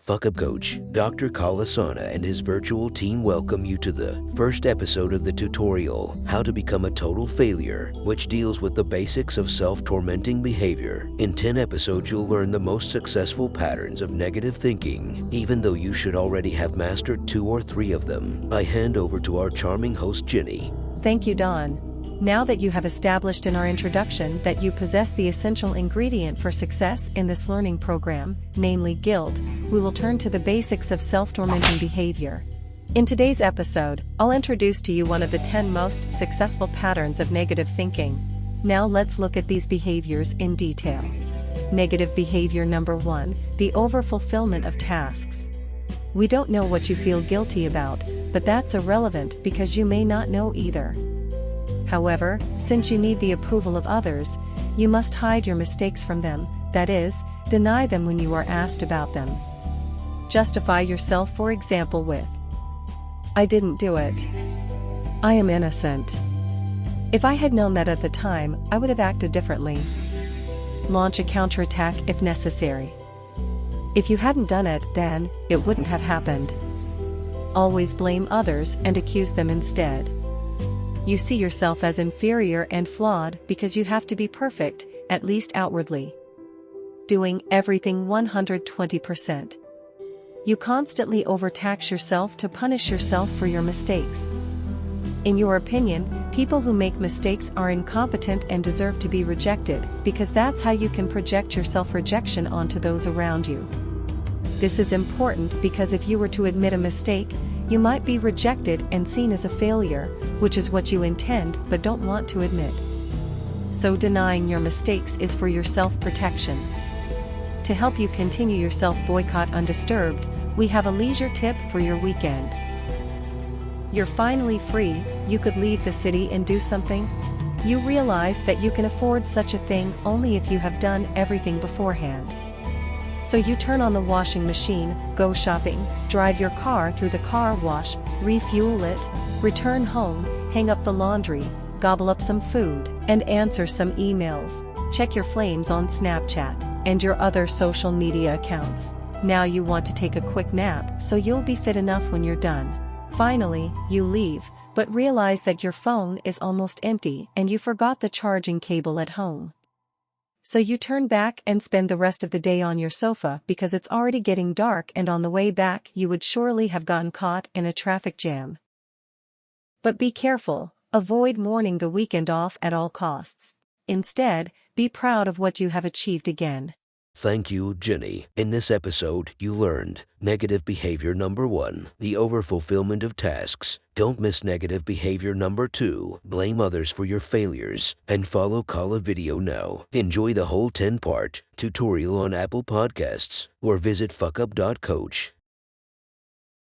Fuck Up Coach, Dr. Kalasana and his virtual team welcome you to the first episode of the tutorial, How to Become a Total Failure, which deals with the basics of self-tormenting behavior. In 10 episodes, you'll learn the most successful patterns of negative thinking, even though you should already have mastered 2 or 3 of them. I hand over to our charming host, Jenny. Thank you, Dawn. Now that you have established in our introduction that you possess the essential ingredient for success in this learning program, namely guilt, we will turn to the basics of self-tormenting behavior. In today's episode, I'll introduce to you one of the 10 most successful patterns of negative thinking. Now let's look at these behaviors in detail. Negative behavior number 1, the overfulfillment of tasks. We don't know what you feel guilty about, but that's irrelevant because you may not know either. However, since you need the approval of others, you must hide your mistakes from them, that is, deny them when you are asked about them. Justify yourself, for example, with, "I didn't do it. I am innocent. If I had known that at the time, I would have acted differently." Launch a counterattack if necessary. "If you hadn't done it, then it wouldn't have happened." Always blame others and accuse them instead. You see yourself as inferior and flawed because you have to be perfect, at least outwardly. Doing everything 120%. You constantly overtax yourself to punish yourself for your mistakes. In your opinion, people who make mistakes are incompetent and deserve to be rejected, because that's how you can project your self-rejection onto those around you. This is important because if you were to admit a mistake, you might be rejected and seen as a failure, which is what you intend but don't want to admit. So denying your mistakes is for your self-protection. To help you continue your self-boycott undisturbed, we have a leisure tip for your weekend. You're finally free, you could leave the city and do something. You realize that you can afford such a thing only if you have done everything beforehand. So you turn on the washing machine, go shopping, drive your car through the car wash, refuel it, return home, hang up the laundry, gobble up some food, and answer some emails. Check your flames on Snapchat and your other social media accounts. Now you want to take a quick nap so you'll be fit enough when you're done. Finally, you leave, but realize that your phone is almost empty and you forgot the charging cable at home. So you turn back and spend the rest of the day on your sofa because it's already getting dark, and on the way back you would surely have gotten caught in a traffic jam. But be careful, avoid mourning the weekend off at all costs. Instead, be proud of what you have achieved again. Thank you, Jenny. In this episode, you learned negative behavior number 1, the overfulfillment of tasks. Don't miss negative behavior number 2, blame others for your failures. And follow Kala Video now. Enjoy the whole 10-part tutorial on Apple Podcasts or visit fuckup.coach.